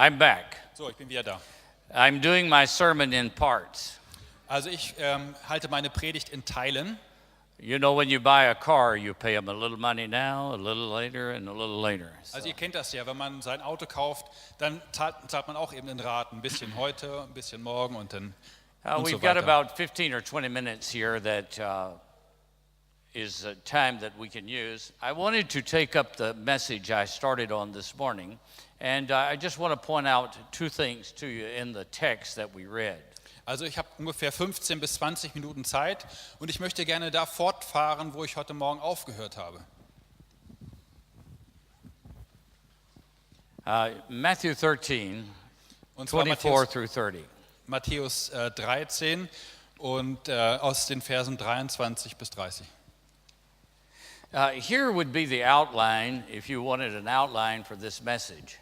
I'm back. So, ich bin wieder da. I'm doing my sermon in parts. Also ich halte meine Predigt in Teilen. You know, when you buy a car, you pay them a little money now, a little later, and a little later. Also ihr kennt das ja, wenn man sein Auto kauft, dann zahlt man auch eben in Raten. Ein bisschen heute, ein bisschen morgen und dann und We've so got weiter. about 15 or 20 minutes here that is a time that we can use. I wanted to take up the message I started on this morning, and I just want to point out two things to you in the text that we read. Also ich habe ungefähr 15 bis 20 Minuten Zeit und ich möchte gerne da fortfahren, wo ich heute Morgen aufgehört habe. Matthew 13, Und zwar 24 through 30. Matthäus 13 und aus den Versen 23 bis 30. Here would be the outline, if you wanted an outline for this message.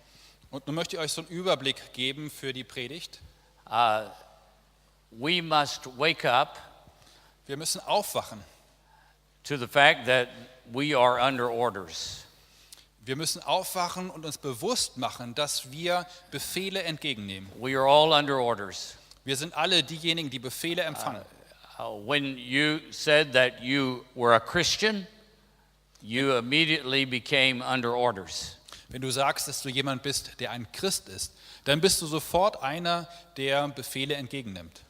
Und nun möchte ich euch so einen Überblick geben für die Predigt. We must wake up Wir müssen aufwachen. to the fact that we are under orders. Wir müssen aufwachen und uns bewusst machen, dass wir Befehle entgegennehmen. We are all under orders. Wir sind alle diejenigen, die Befehle empfangen. When you said that you were a Christian, you immediately became under orders. Wenn du sagst, dass du jemand bist, der ein Christ ist, dann bist du sofort einer, der Befehle entgegennimmt.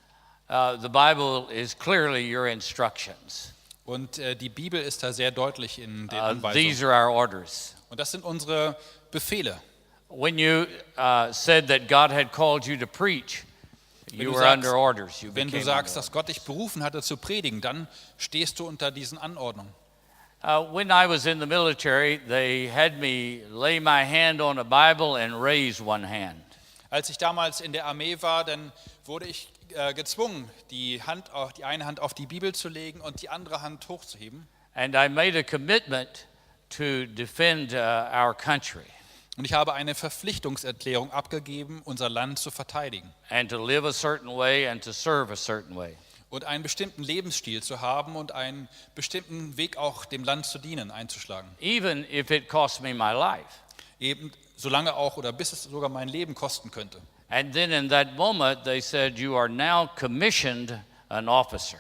The Bible is clearly your instructions. Und die Bibel ist da sehr deutlich in den These Anweisungen. are our orders. Und das sind unsere Befehle. When you said that God had called you to preach, you du were sagst- under orders. You Wenn du became sagst, under dass Gott dich berufen hatte zu predigen, dann stehst du unter diesen Anordnungen. When I was in the military, they had me lay my hand on a Bible and raise one hand. Als ich damals in der Armee war, dann wurde ich gezwungen, die eine Hand auf die Bibel zu legen und die andere Hand hochzuheben. And I made a commitment to defend our country Und ich habe eine Verpflichtungserklärung abgegeben, unser Land zu verteidigen and to live a certain way and to serve a certain way. und einen bestimmten Lebensstil zu haben und einen bestimmten Weg auch dem Land zu dienen, einzuschlagen. Even if it cost me my life. Eben solange auch oder bis es sogar mein Leben kosten könnte. And then in that moment, they said, you are now commissioned an officer.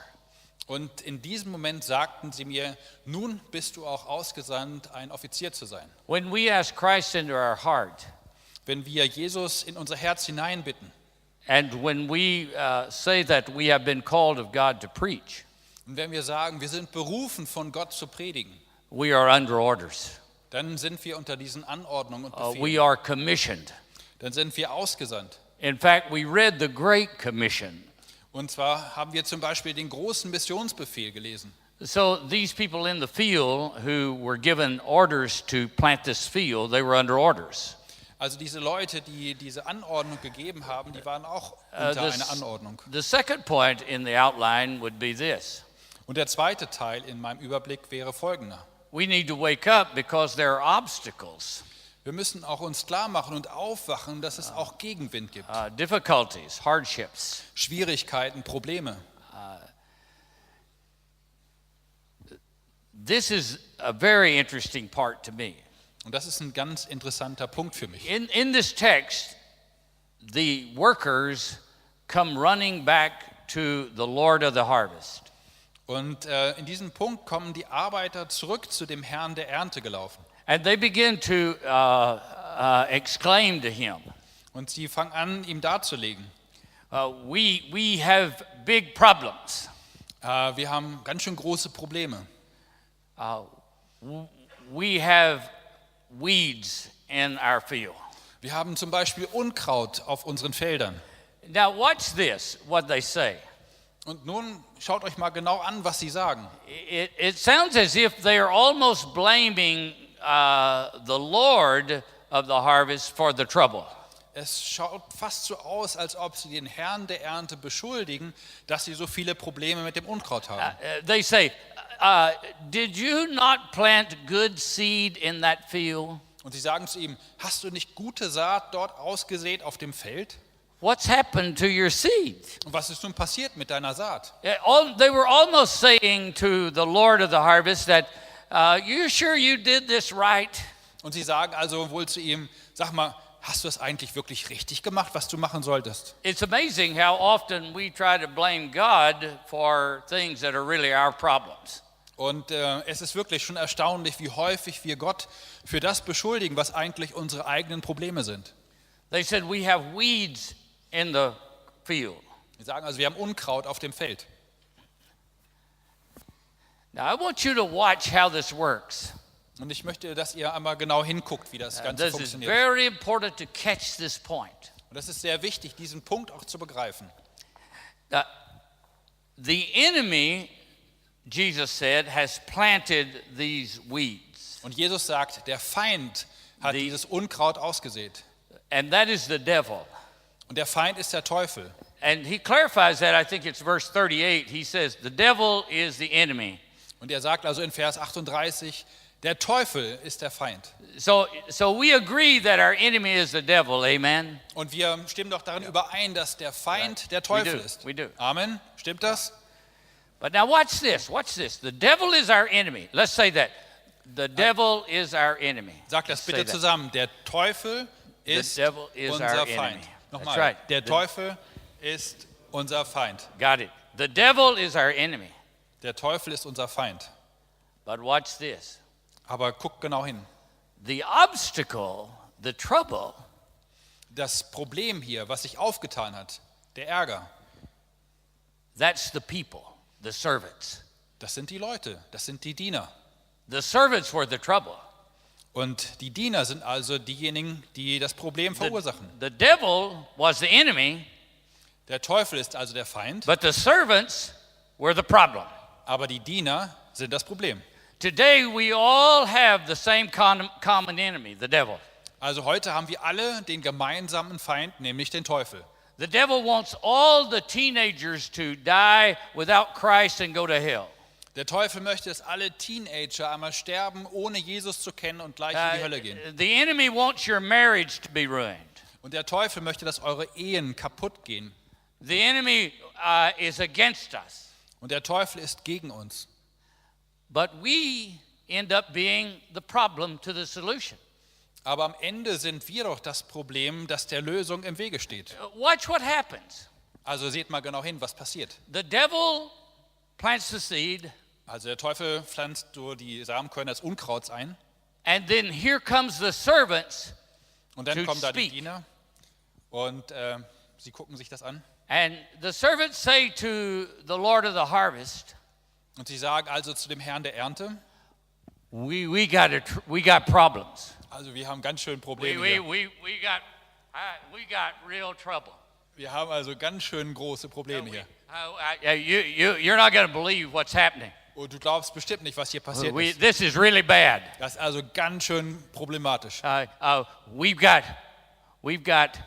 Und in diesem Moment sagten sie mir, nun bist du auch ausgesandt, ein Offizier zu sein. When we ask Christ into our heart, Wenn wir Jesus in unser Herz hineinbitten and when we say that we have been called of God to preach, und wenn wir sagen, wir sind berufen von Gott zu predigen, we are under orders. dann sind wir unter diesen Anordnungen und We Befehlen. are commissioned. Dann sind wir ausgesandt. In fact, we read the Great Commission. Und zwar haben wir zum Beispiel den großen Missionsbefehl gelesen. So these people in the field who were given orders to plant this field, they were under orders. Also diese Leute, die diese Anordnung gegeben haben, die waren auch unter einer Anordnung. The second point in the outline would be this. Und der zweite Teil in meinem Überblick wäre folgender. We need to wake up because there are obstacles, Wir müssen auch uns klar machen und aufwachen, dass es auch Gegenwind gibt. difficulties, hardships. Schwierigkeiten, Probleme. This is a very interesting part to me. Und das ist ein ganz interessanter Punkt für mich. In this text, the workers come running back to the Lord of the harvest. Und in diesem Punkt kommen die Arbeiter zurück zu dem Herrn der Ernte gelaufen. And they begin to exclaim to him, Und sie fangen an, ihm darzulegen. we have big problems. Wir haben ganz schön große Probleme. We have weeds in our field. Wir haben zum Beispiel Unkraut auf unseren Feldern. Now watch this, what they say. Und nun schaut euch mal genau an, was sie sagen. It sounds as if they are almost blaming the Lord of the harvest for the trouble. Es schaut fast so aus, als ob sie den Herrn der Ernte beschuldigen, dass sie so viele Probleme mit dem Unkraut haben. They say, did you not plant good seed in that field? Und sie sagen zu ihm, hast du nicht gute Saat dort ausgesät auf dem Feld? What's happened to your seed? Und was ist nun passiert mit deiner Saat? They were almost saying to the Lord of the harvest that, you sure you did this right? Und sie sagen also wohl zu ihm, sag mal, hast du das eigentlich wirklich richtig gemacht, was du machen solltest? It's amazing how often we try to blame God for things that are really our problems. Und es ist wirklich schon erstaunlich, wie häufig wir Gott für das beschuldigen, was eigentlich unsere eigenen Probleme sind. They said we have weeds in the field. Wir sagen also, wir haben Unkraut auf dem Feld. Now I want you to watch how this works. Und ich möchte, dass ihr einmal genau hinguckt, wie das Ganze This is funktioniert. very important to catch this point. Und das ist sehr wichtig, diesen Punkt auch zu begreifen. The enemy, Jesus said, has planted these weeds. Und Jesus sagt, der Feind hat dieses Unkraut ausgesät. And that is the devil. Und der Feind ist der Teufel. And he clarifies that, I think it's verse 38. He says, the devil is the enemy. Und er sagt also in Vers 38, der Teufel ist der Feind. So we agree that our enemy is the devil, amen? Und wir stimmen doch darin überein, dass der Feind der Teufel ist. We do. Amen. Stimmt das? But now watch this. The devil is our enemy. Let's say that. The devil is our enemy. Sag das bitte zusammen. Der Teufel ist unser Feind. Nochmal. That's right. Der Teufel ist unser Feind. Got it. The devil is our enemy. Der Teufel ist unser Feind. But watch this. Aber guck genau hin. The obstacle, the trouble, Das Problem hier, was sich aufgetan hat, der Ärger, that's the people, the servants. das sind die Leute, das sind die Diener. The servants were the trouble. Und die Diener sind also diejenigen, die das Problem verursachen. The devil was the enemy, Der Teufel ist also der Feind, but the servants were the problem. aber die Diener sind das Problem. Today we all have the same common enemy, the devil. Also heute haben wir alle den gemeinsamen Feind, nämlich den Teufel. The devil wants all the teenagers to die without Christ and go to hell. Der Teufel möchte, dass alle Teenager einmal sterben, ohne Jesus zu kennen und gleich in die Hölle gehen. The enemy wants your marriage to be ruined. Und der Teufel möchte, dass eure Ehen kaputt gehen. The enemy is against us. Und der Teufel ist gegen uns. But we end up being the problem to the solution. Aber am Ende sind wir doch das Problem, das der Lösung im Wege steht. Watch what happens. Also seht mal genau hin, was passiert. The devil plants the seed, Also der Teufel pflanzt so die Samenkörner des Unkrauts ein. and then here comes the servants, Und dann To kommen da die speak. Diener und sie gucken sich das an. and the servants say to the Lord of the harvest, Und sie sagen also zu dem Herrn der Ernte, we got problems. also wir haben ganz schön We Probleme we hier. we got real trouble. Wir haben also ganz schön große Probleme hier. You're not going to believe what's happening. Und du glaubst bestimmt nicht, was hier passiert ist. This is really bad. Das ist also ganz schön problematisch. We've got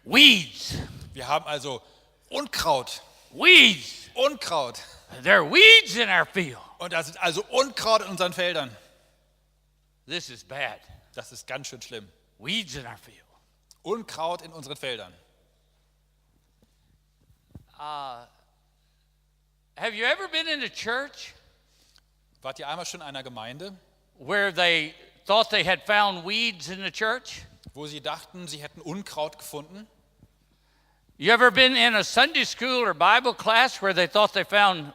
weeds. Wir haben also Unkraut. Weeds. Unkraut. There are weeds in our field. Und das ist also Unkraut in unseren Feldern. This is bad. Das ist ganz schön schlimm. Weeds in our field. Unkraut in unseren Feldern. Have you ever been in a church Wart ihr einmal schon in einer Gemeinde, where they thought they had found weeds in the church? wo sie dachten, sie hätten Unkraut gefunden? You ever been in a Sunday school or Bible class where they thought they found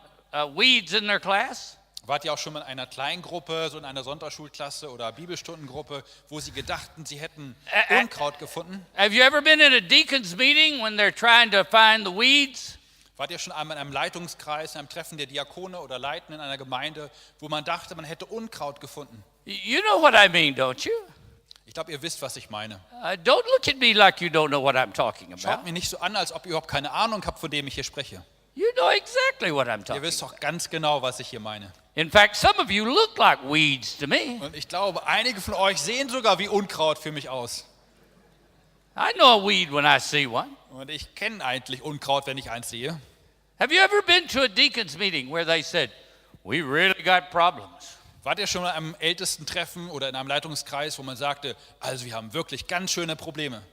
weeds in their class? Wart ihr auch schon mal in einer Kleingruppe, so in einer Sonntagsschulklasse oder Bibelstundengruppe, wo sie gedachten, sie hätten Unkraut gefunden? Have you ever been in a deacon's meeting when they're trying to find the weeds? Wart ihr schon einmal in einem Leitungskreis, in einem Treffen der Diakone oder Leiten in einer Gemeinde, wo man dachte, man hätte Unkraut gefunden? You know what I mean, don't you? Ich glaube, ihr wisst, was ich meine. Don't look at me like you don't know what I'm talking Schaut about. mir nicht so an, als ob ihr überhaupt keine Ahnung habt, von dem ich hier spreche. You know exactly what I'm Ihr talking wisst about. doch ganz genau, was ich hier meine. In fact, some of you look like weeds to me. Und ich glaube, einige von euch sehen sogar wie Unkraut für mich aus. I know a weed when I see one. Und ich kenne eigentlich Unkraut, wenn ich eins sehe. Have you ever been to a deacon's meeting where they said, we really got problems? Wart ihr schon mal am Ältestentreffen oder in einem Leitungskreis, wo man sagte, also wir haben wirklich ganz schöne Probleme?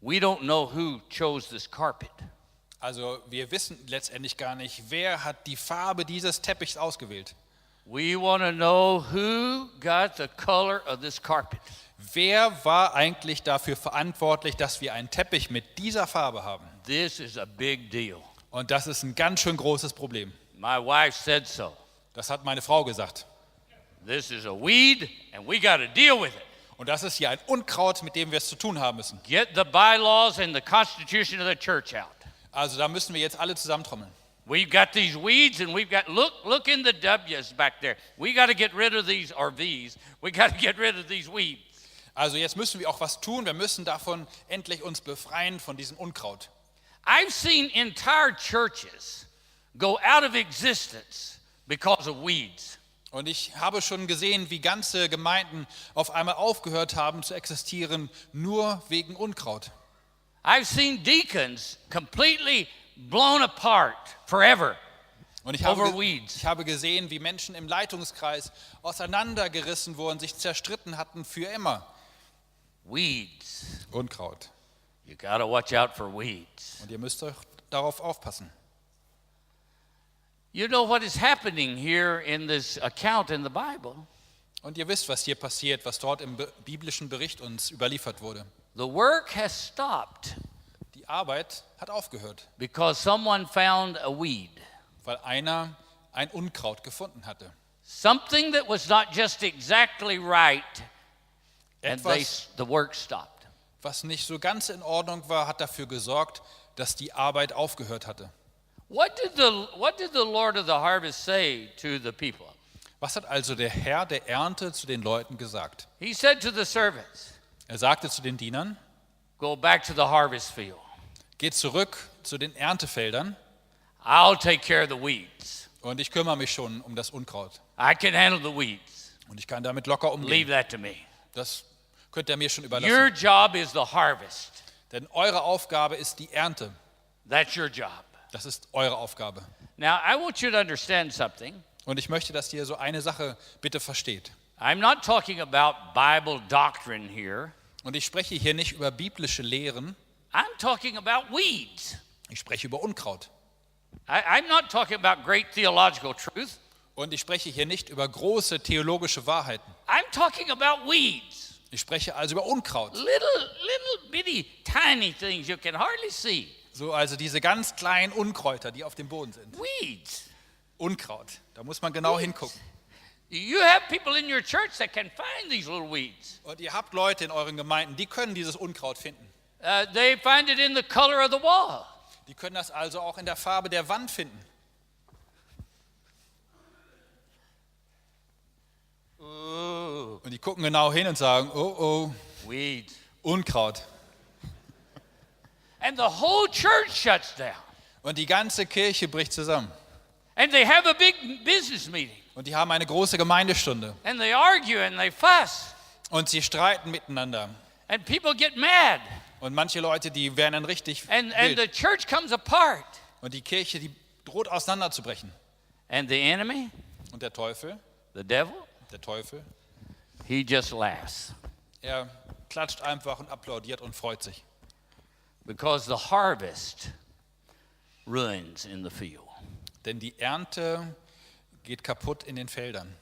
We don't know who chose this carpet. Also wir wissen letztendlich gar nicht, wer hat die Farbe dieses Teppichs ausgewählt. We want to know who got the color of this carpet. Wer war eigentlich dafür verantwortlich, dass wir einen Teppich mit dieser Farbe haben? This is a big deal. Und das ist ein ganz schön großes Problem. My wife said so. Das hat meine Frau gesagt. This is a weed and we got to deal with it. Und das ist hier ein Unkraut, mit dem wir es zu tun haben müssen. Get the bylaws and the constitution of the church out. Also da müssen wir jetzt alle zusammentrommeln. We've got these weeds and we've got, look in the W's back there. We got to get rid of these, or V's. We got to get rid of these weeds. Also jetzt müssen wir auch was tun. Wir müssen davon endlich uns befreien von diesem Unkraut. I've seen entire churches go out of existence because of weeds. Und ich habe schon gesehen, wie ganze Gemeinden auf einmal aufgehört haben zu existieren, nur wegen Unkraut. I've seen deacons completely blown apart forever Und ich over weeds. ich habe gesehen, wie Menschen im Leitungskreis auseinandergerissen wurden, sich zerstritten hatten für immer. Weeds. Unkraut. You got to watch out for weeds. Und ihr müsst euch darauf aufpassen. You know what is happening here in this account in the Bible? Und ihr wisst, was hier passiert, was dort im biblischen Bericht uns überliefert wurde. The work has stopped Die Arbeit hat aufgehört, because someone found a weed. weil einer ein Unkraut gefunden hatte. Something that was not just exactly right, and Etwas, the work stopped. was nicht so ganz in Ordnung war, hat dafür gesorgt, dass die Arbeit aufgehört hatte. What did the Lord of the harvest say to the people? Was hat also der Herr der Ernte zu den Leuten gesagt? He said to the servants, Er sagte zu den Dienern, go back to the harvest field. geht zurück zu den Erntefeldern I'll take care of the weeds. und ich kümmere mich schon um das Unkraut. I can handle the weeds. Und ich kann damit locker Leave umgehen. that to me. Das könnt ihr mir schon Your überlassen. job is the harvest. Denn eure Aufgabe ist die Ernte. That's your job. Das ist eure Aufgabe. Now, I want you to understand something. Und ich möchte, dass ihr so eine Sache bitte versteht. I'm not talking about Bible doctrine here. Und ich spreche hier nicht über biblische Lehren, I'm talking about weeds. ich spreche über Unkraut. I'm not talking about great theological truth. Und ich spreche hier nicht über große theologische Wahrheiten. I'm talking about weeds. Ich spreche also über Unkraut. Little bitty tiny things you can hardly see. So also diese ganz kleinen Unkräuter, die auf dem Boden sind. Weeds. Unkraut. Da muss man genau hingucken. You have people in your church that can find these little weeds. Und ihr habt Leute in euren Gemeinden, die können dieses Unkraut finden. They find it in the color of the wall. Die können das also auch in der Farbe der Wand finden. Ooh, Und die gucken genau hin und sagen, oh, weeds. Unkraut. And the whole church shuts down. Und die ganze Kirche bricht zusammen. And they have a big business meeting. Und die haben eine große Gemeindestunde. And they argue and they fuss. Und sie streiten miteinander. And people get mad. Und manche Leute, die werden dann richtig And wild. the church comes apart. Und die Kirche, die droht auseinanderzubrechen. And the enemy, Und der Teufel, the devil, he just laughs. er klatscht einfach und applaudiert und freut sich. Because the harvest ruins in the field. Denn die Ernte geht kaputt in den Feldern.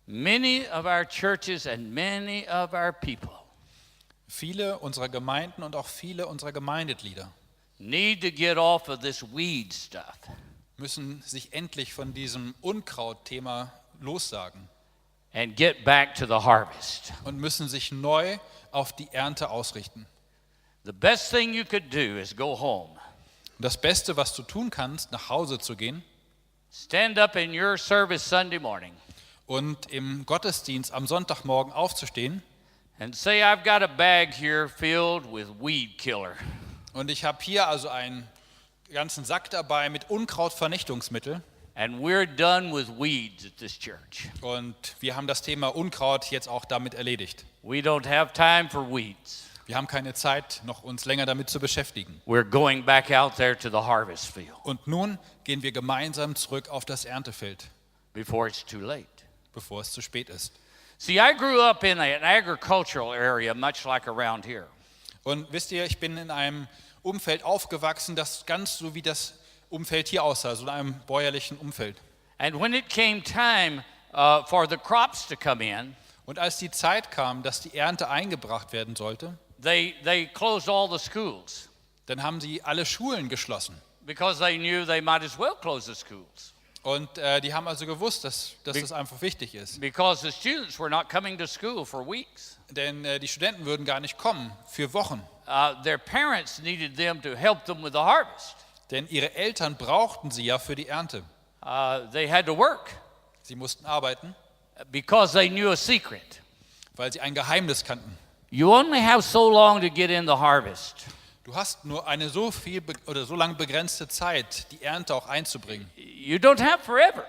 Many of our churches and many of our people Viele unserer Gemeinden und auch viele unserer Gemeindeglieder need to get off of this weed stuff müssen sich endlich von diesem Unkraut-Thema lossagen and get back to the harvest. und müssen sich neu auf die Ernte ausrichten. The best thing you could do is go home. Und das Beste, was du tun kannst, nach Hause zu gehen Stand up in your service Sunday morning und im Gottesdienst am Sonntagmorgen aufzustehen. and say, I've got a bag here filled with weed killer. Und ich habe hier also einen ganzen Sack dabei mit Unkrautvernichtungsmittel. And we're done with weeds at this church. Und wir haben das Thema Unkraut jetzt auch damit erledigt. We don't have time for weeds. Wir haben keine Zeit, noch uns länger damit zu beschäftigen. We're going back out there to the harvest field Und nun gehen wir gemeinsam zurück auf das Erntefeld, before it's too late. bevor es zu spät ist. See, I grew up in an agricultural area, much like around here. Und wisst ihr, ich bin in einem Umfeld aufgewachsen, das ganz so wie das Umfeld hier aussah, also in einem bäuerlichen Umfeld. And when it came time for the crops to come in, Und als die Zeit kam, dass die Ernte eingebracht werden sollte, they closed all the schools dann haben sie alle Schulen geschlossen. because they knew they might as well close the schools Und die haben also gewusst, dass das einfach wichtig ist. because the students were not coming to school for weeks. Denn die Studenten würden gar nicht kommen für Wochen. Their parents needed them to help them with the harvest. Denn ihre Eltern brauchten sie ja für die Ernte. They had to work Sie mussten arbeiten, because they knew a secret. weil sie ein Geheimnis kannten. You only have so long to get in the harvest. Du hast nur eine so lang begrenzte Zeit, die Ernte auch einzubringen. You don't have forever.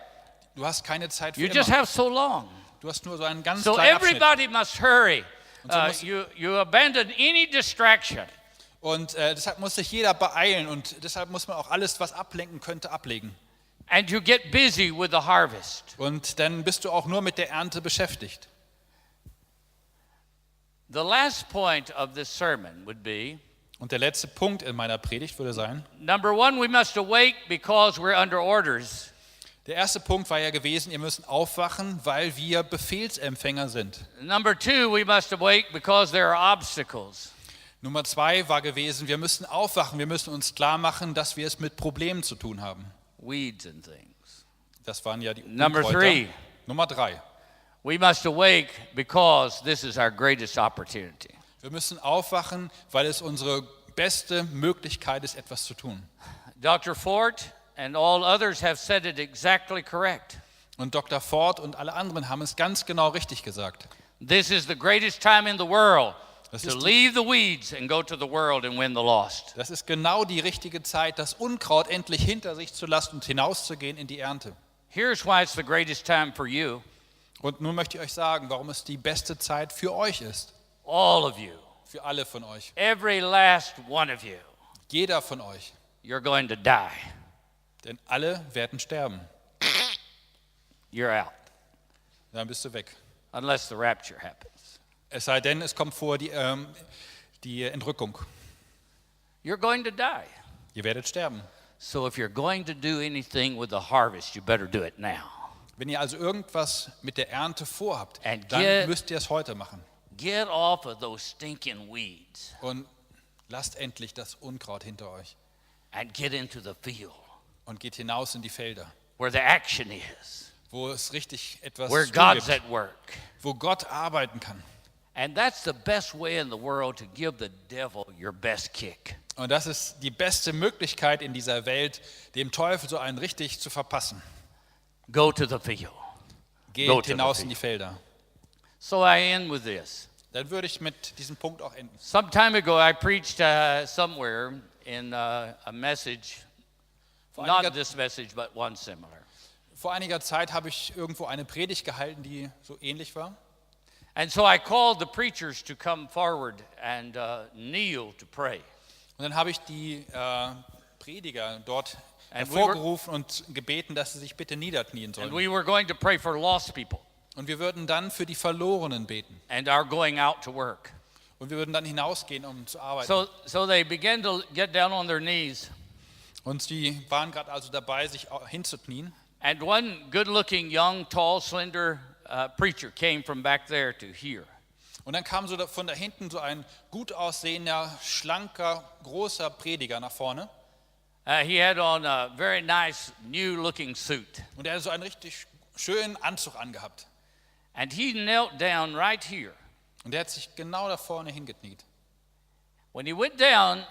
Du hast keine Zeit für You just immer. have so long. Du hast nur so einen ganz So kleinen Abschnitt. everybody must hurry. so muss- You abandon any distraction. Und deshalb muss sich jeder beeilen und deshalb muss man auch alles, was ablenken könnte, ablegen. And you get busy with the harvest. Und dann bist du auch nur mit der Ernte beschäftigt. The last point of this sermon would be, Und der letzte Punkt in meiner Predigt würde sein, number one, we must awake because we're under orders. der erste Punkt war ja gewesen, ihr müsst aufwachen, weil wir Befehlsempfänger sind. Number two, we must awake because there are obstacles. Nummer 2 war gewesen, wir müssen aufwachen, wir müssen uns klar machen, dass wir es mit Problemen zu tun haben. Weeds and things. Das waren ja die Number Unkräuter. 3, Nummer 3, we must awake because this is our greatest opportunity. wir müssen aufwachen, weil es unsere beste Möglichkeit ist, etwas zu tun. Dr. Ford and all others have said it exactly correct. Und Dr. Ford und alle anderen haben es ganz genau richtig gesagt. This is the greatest time in the world Das to ist die- leave the weeds and go to the world and win the lost. Das ist genau die richtige Zeit, das Unkraut endlich hinter sich zu lassen und hinauszugehen in die Ernte. Here's why it's the greatest time for you, Und nun möchte ich euch sagen, warum es die beste Zeit für euch ist. all of you, Für alle von euch. every last one of you. Jeder von euch. You're going to die. Denn alle werden sterben. You're out, Dann bist du weg. unless the rapture happens. Es sei denn, es kommt vor die Entrückung. You're going to die. Ihr werdet sterben. So if you're going to do anything with the harvest, you better do it now. Wenn ihr also irgendwas mit der Ernte vorhabt, And dann get- müsst ihr es heute machen. Get off of those stinking weeds Und lasst endlich das Unkraut hinter euch and get into the field und geht hinaus in die Felder, where the action is, wo es richtig etwas where zu tun God's gibt, at work. wo Gott arbeiten kann. And that's the best way in the world to give the devil your best kick. Und das ist die beste Möglichkeit in dieser Welt, dem Teufel so einen richtig zu verpassen. Go to the field. Go Geht to the hinaus field. in die Felder. So I end with this. Dann würde ich mit diesem Punkt auch enden. Some time ago, I preached somewhere in a message, Vor not einiger, this message, but one similar. vor einiger Zeit habe ich irgendwo eine Predigt gehalten, die so ähnlich war. And so I called the preachers to come forward and kneel to pray. Und dann habe ich die Prediger dort And we hervorgerufen und gebeten, dass sie sich bitte niederknien And sollen. we were going to pray for lost people Und wir würden dann für die Verlorenen beten. and are going out to work. Und wir würden dann hinausgehen, um zu arbeiten. So they began to get down on their knees. Und sie waren gerade also dabei, sich hinzuknien. And one good-looking, young, tall, slender preacher came from back there to hear. Und dann kam so von da hinten so ein gut aussehender, schlanker, großer Prediger nach vorne. He had on a very nice, new-looking suit. Und er hatte so einen richtig schönen Anzug angehabt. And he knelt down right here. Und er hat sich genau da vorne hingekniet. When he went down,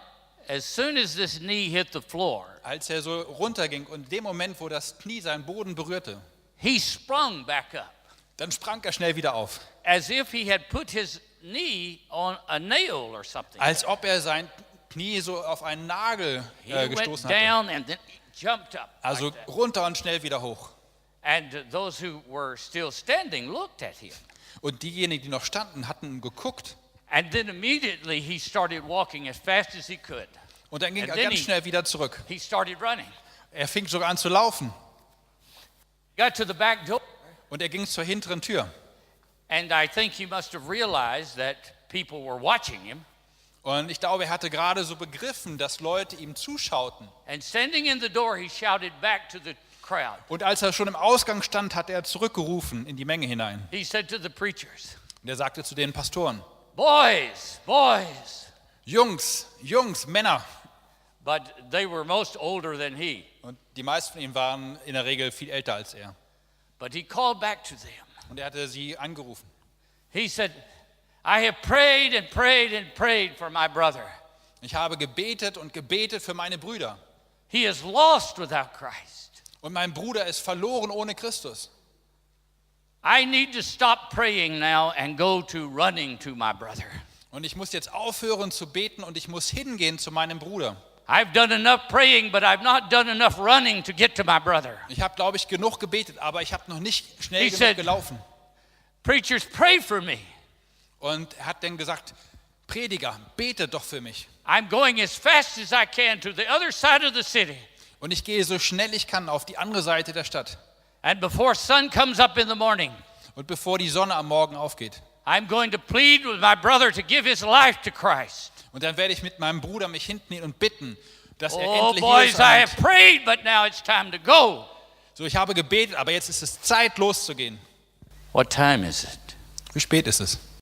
as soon as this knee hit the floor, Als er so runterging und in dem Moment, wo das Knie seinen Boden berührte, he sprung back up, dann sprang er schnell wieder auf. as if he had put his knee on a nail or something. Als ob er sein Knie so auf einen Nagel He went gestoßen hatte. down and then he jumped up. Also like that. runter und schnell wieder hoch. And those who were still standing looked at him. Und diejenigen, die noch standen, hatten geguckt. And then immediately he started walking as fast as he could. Und dann ging And er then ganz schnell wieder zurück. He started running. Er fing sogar an zu laufen. Got to the back door. Und er ging zur hinteren Tür. And I think he must have realized that people were watching him. Und ich glaube, er hatte gerade so begriffen, dass Leute ihm zuschauten. And standing in the door, he shouted back to the crowd. Und als er schon im Ausgang stand, hat er zurückgerufen in die Menge hinein. He said to the preachers, Und er sagte zu den Pastoren, boys, boys. Jungs, Männer. But they were most older than he. Und die meisten von ihnen waren in der Regel viel älter als er. But he called back to them. Und er hatte sie angerufen. He said, I have prayed and prayed and prayed for my brother. Ich habe gebetet und gebetet für meine Brüder. He is lost without Christ. Und mein Bruder ist verloren ohne Christus. I need to stop praying now and go to running to my brother. Und ich muss jetzt aufhören zu beten und ich muss hingehen zu meinem Bruder. I've done enough praying, but I've not done enough running to get to my brother. Ich habe, glaube ich, genug gebetet, aber ich habe noch nicht schnell He genug said- gelaufen. Preachers, pray for me. Und er hat dann gesagt, Prediger, betet doch für mich. I'm going as fast as I can to the other side of the city. Und ich gehe so schnell ich kann auf die andere Seite der Stadt. And before sun comes up in the morning, Und bevor die Sonne am Morgen aufgeht. I'm going to plead with my brother to give his life to Christ. Und dann werde ich mit meinem Bruder mich hinten und bitten, dass er Oh, endlich boys, Jesus I annimmt. have prayed, but now it's time to go. So, ich habe gebetet, aber jetzt ist es Zeit, loszugehen. What time is it? Wie spät ist es?